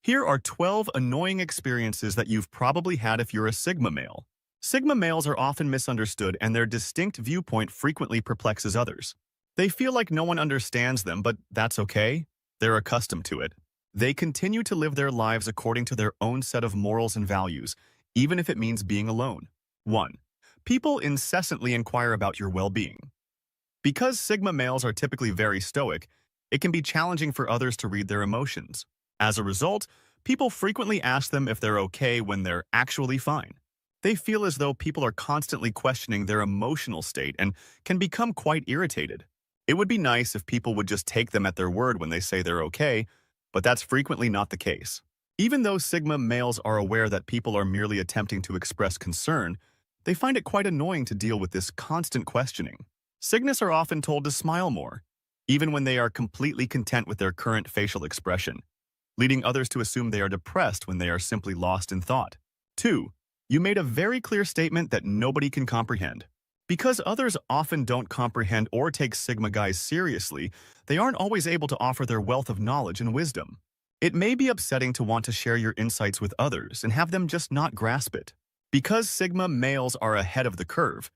Here are 12 annoying experiences that you've probably had if you're a Sigma male. Sigma males are often misunderstood and their distinct viewpoint frequently perplexes others. They feel like no one understands them, but that's okay. They're accustomed to it. They continue to live their lives according to their own set of morals and values, even if it means being alone. 1. People incessantly inquire about your well-being. Because Sigma males are typically very stoic, it can be challenging for others to read their emotions. As a result, people frequently ask them if they're okay when they're actually fine. They feel as though people are constantly questioning their emotional state and can become quite irritated. It would be nice if people would just take them at their word when they say they're okay, but that's frequently not the case. Even though Sigma males are aware that people are merely attempting to express concern, they find it quite annoying to deal with this constant questioning. Sigmas are often told to smile more, even when they are completely content with their current facial expression, leading others to assume they are depressed when they are simply lost in thought. 2. You made a very clear statement that nobody can comprehend. Because others often don't comprehend or take Sigma guys seriously, they aren't always able to offer their wealth of knowledge and wisdom. It may be upsetting to want to share your insights with others and have them just not grasp it. Because Sigma males are ahead of the curve,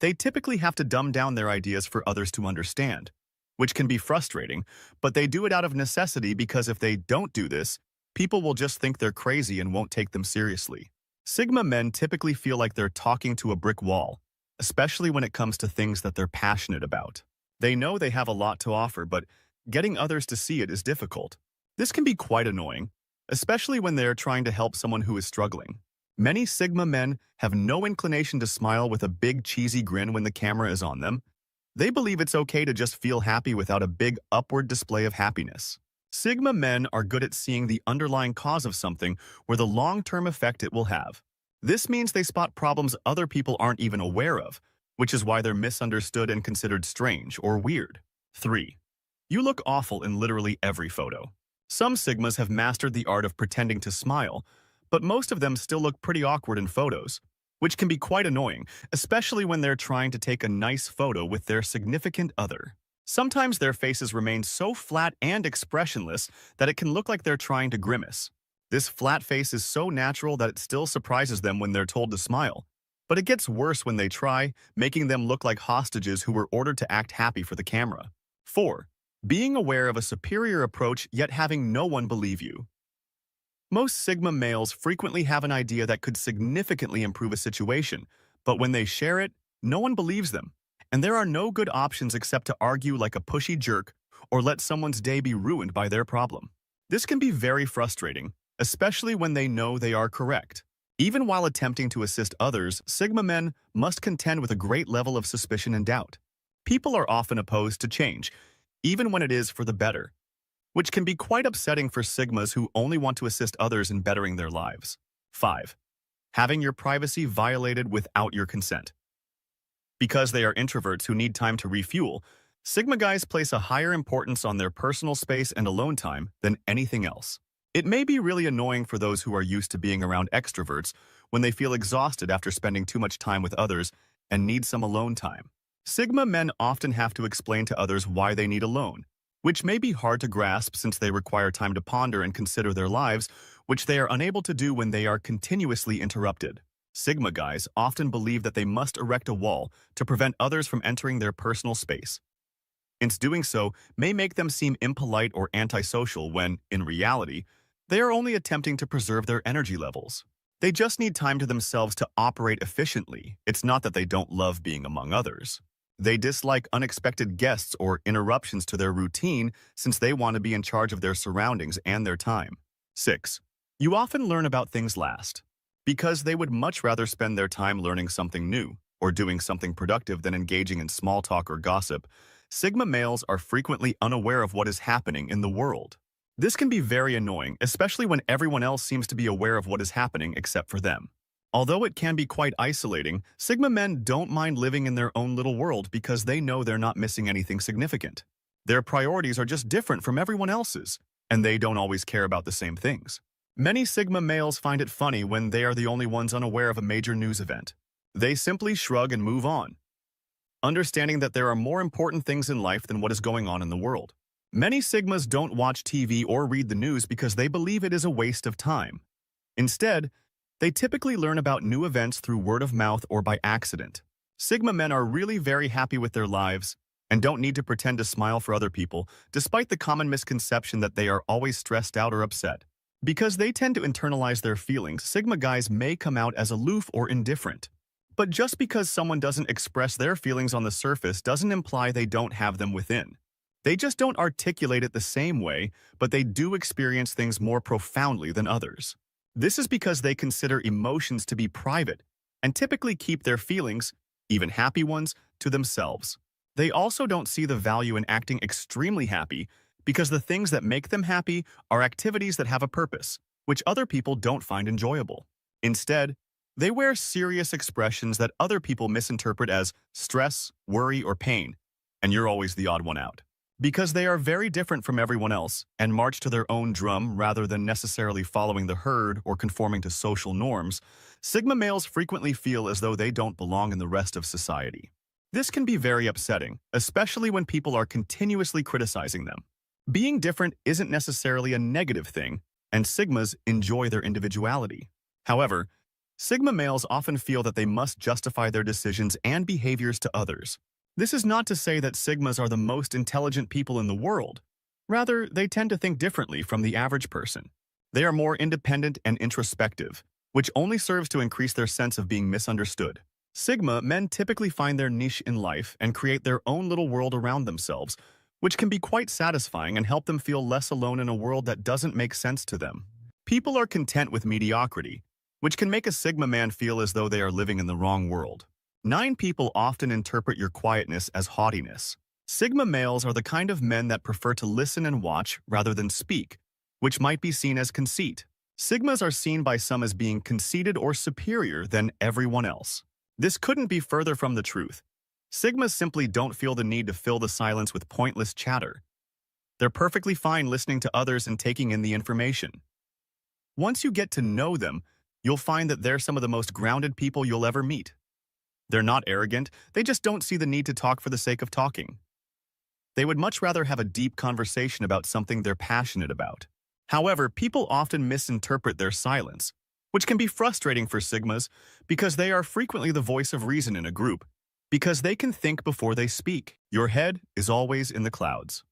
they typically have to dumb down their ideas for others to understand, which can be frustrating, but they do it out of necessity because if they don't do this, people will just think they're crazy and won't take them seriously. Sigma men typically feel like they're talking to a brick wall, especially when it comes to things that they're passionate about. They know they have a lot to offer, but getting others to see it is difficult. This can be quite annoying, especially when they're trying to help someone who is struggling. Many Sigma men have no inclination to smile with a big cheesy grin when the camera is on them. They believe it's okay to just feel happy without a big upward display of happiness. Sigma men are good at seeing the underlying cause of something or the long-term effect it will have. This means they spot problems other people aren't even aware of, which is why they're misunderstood and considered strange or weird. 3. You look awful in literally every photo. Some Sigmas have mastered the art of pretending to smile, but most of them still look pretty awkward in photos, which can be quite annoying, especially when they're trying to take a nice photo with their significant other. Sometimes their faces remain so flat and expressionless that it can look like they're trying to grimace. This flat face is so natural that it still surprises them when they're told to smile, but it gets worse when they try, making them look like hostages who were ordered to act happy for the camera. 4. Being aware of a superior approach yet having no one believe you. Most Sigma males frequently have an idea that could significantly improve a situation, but when they share it, no one believes them, and there are no good options except to argue like a pushy jerk or let someone's day be ruined by their problem. This can be very frustrating, especially when they know they are correct. Even while attempting to assist others, Sigma men must contend with a great level of suspicion and doubt. People are often opposed to change, even when it is for the better, which can be quite upsetting for Sigmas who only want to assist others in bettering their lives. 5. Having your privacy violated without your consent. Because they are introverts who need time to refuel, Sigma guys place a higher importance on their personal space and alone time than anything else. It may be really annoying for those who are used to being around extroverts when they feel exhausted after spending too much time with others and need some alone time. Sigma men often have to explain to others why they need alone, which may be hard to grasp since they require time to ponder and consider their lives, which they are unable to do when they are continuously interrupted. Sigma guys often believe that they must erect a wall to prevent others from entering their personal space. Hence, doing so may make them seem impolite or antisocial when, in reality, they are only attempting to preserve their energy levels. They just need time to themselves to operate efficiently. It's not that they don't love being among others. They dislike unexpected guests or interruptions to their routine since they want to be in charge of their surroundings and their time. 6. You often learn about things last. Because they would much rather spend their time learning something new or doing something productive than engaging in small talk or gossip, Sigma males are frequently unaware of what is happening in the world. This can be very annoying, especially when everyone else seems to be aware of what is happening except for them. Although it can be quite isolating, Sigma men don't mind living in their own little world because they know they're not missing anything significant. Their priorities are just different from everyone else's, and they don't always care about the same things. Many Sigma males find it funny when they are the only ones unaware of a major news event. They simply shrug and move on, understanding that there are more important things in life than what is going on in the world. Many Sigmas don't watch TV or read the news because they believe it is a waste of time. Instead, they typically learn about new events through word of mouth or by accident. Sigma men are really very happy with their lives and don't need to pretend to smile for other people, despite the common misconception that they are always stressed out or upset. Because they tend to internalize their feelings, Sigma guys may come out as aloof or indifferent. But just because someone doesn't express their feelings on the surface doesn't imply they don't have them within. They just don't articulate it the same way, but they do experience things more profoundly than others. This is because they consider emotions to be private and typically keep their feelings, even happy ones, to themselves. They also don't see the value in acting extremely happy because the things that make them happy are activities that have a purpose, which other people don't find enjoyable. Instead, they wear serious expressions that other people misinterpret as stress, worry, or pain, and you're always the odd one out. Because they are very different from everyone else and march to their own drum rather than necessarily following the herd or conforming to social norms, Sigma males frequently feel as though they don't belong in the rest of society. This can be very upsetting, especially when people are continuously criticizing them. Being different isn't necessarily a negative thing, and Sigmas enjoy their individuality. However, Sigma males often feel that they must justify their decisions and behaviors to others. This is not to say that Sigmas are the most intelligent people in the world. Rather, they tend to think differently from the average person. They are more independent and introspective, which only serves to increase their sense of being misunderstood. Sigma men typically find their niche in life and create their own little world around themselves, which can be quite satisfying and help them feel less alone in a world that doesn't make sense to them. People are content with mediocrity, which can make a Sigma man feel as though they are living in the wrong world. 9 people often interpret your quietness as haughtiness. Sigma males are the kind of men that prefer to listen and watch rather than speak, which might be seen as conceit. Sigmas are seen by some as being conceited or superior than everyone else. This couldn't be further from the truth. Sigmas simply don't feel the need to fill the silence with pointless chatter. They're perfectly fine listening to others and taking in the information. Once you get to know them, you'll find that they're some of the most grounded people you'll ever meet. They're not arrogant, they just don't see the need to talk for the sake of talking. They would much rather have a deep conversation about something they're passionate about. However, people often misinterpret their silence, which can be frustrating for Sigmas because they are frequently the voice of reason in a group, because they can think before they speak. Your head is always in the clouds.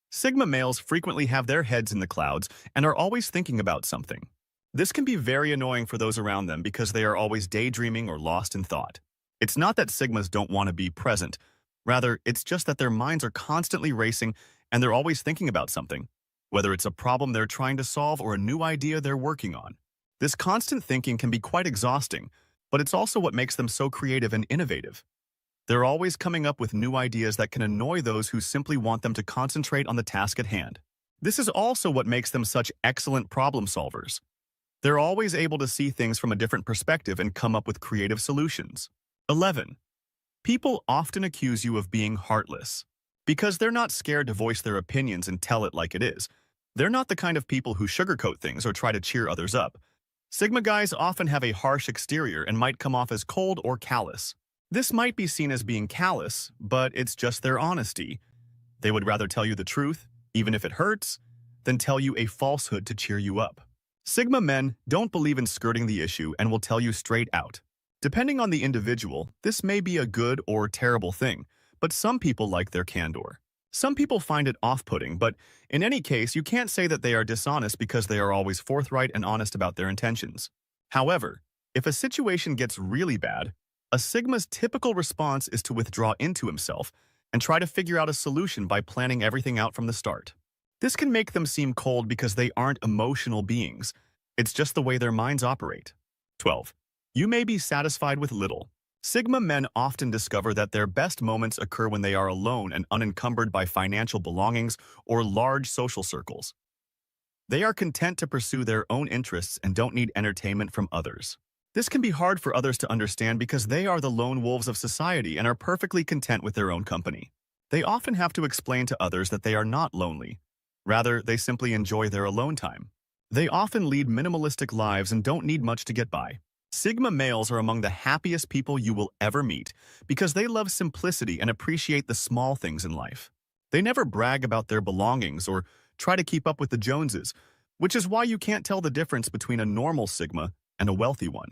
Sigma males frequently have their heads in the clouds and are always thinking about something. This can be very annoying for those around them because they are always daydreaming or lost in thought. It's not that Sigmas don't want to be present. Rather, it's just that their minds are constantly racing and they're always thinking about something, whether it's a problem they're trying to solve or a new idea they're working on. This constant thinking can be quite exhausting, but it's also what makes them so creative and innovative. They're always coming up with new ideas that can annoy those who simply want them to concentrate on the task at hand. This is also what makes them such excellent problem solvers. They're always able to see things from a different perspective and come up with creative solutions. 11. People often accuse you of being heartless. Because they're not scared to voice their opinions and tell it like it is. They're not the kind of people who sugarcoat things or try to cheer others up. Sigma guys often have a harsh exterior and might come off as cold or callous. This might be seen as being callous, but it's just their honesty. They would rather tell you the truth, even if it hurts, than tell you a falsehood to cheer you up. Sigma men don't believe in skirting the issue and will tell you straight out. Depending on the individual, this may be a good or terrible thing, but some people like their candor. Some people find it off-putting, but in any case, you can't say that they are dishonest because they are always forthright and honest about their intentions. However, if a situation gets really bad, a Sigma's typical response is to withdraw into himself and try to figure out a solution by planning everything out from the start. This can make them seem cold because they aren't emotional beings. It's just the way their minds operate. 12. You may be satisfied with little. Sigma men often discover that their best moments occur when they are alone and unencumbered by financial belongings or large social circles. They are content to pursue their own interests and don't need entertainment from others. This can be hard for others to understand because they are the lone wolves of society and are perfectly content with their own company. They often have to explain to others that they are not lonely. Rather, they simply enjoy their alone time. They often lead minimalistic lives and don't need much to get by. Sigma males are among the happiest people you will ever meet because they love simplicity and appreciate the small things in life. They never brag about their belongings or try to keep up with the Joneses, which is why you can't tell the difference between a normal Sigma and a wealthy one.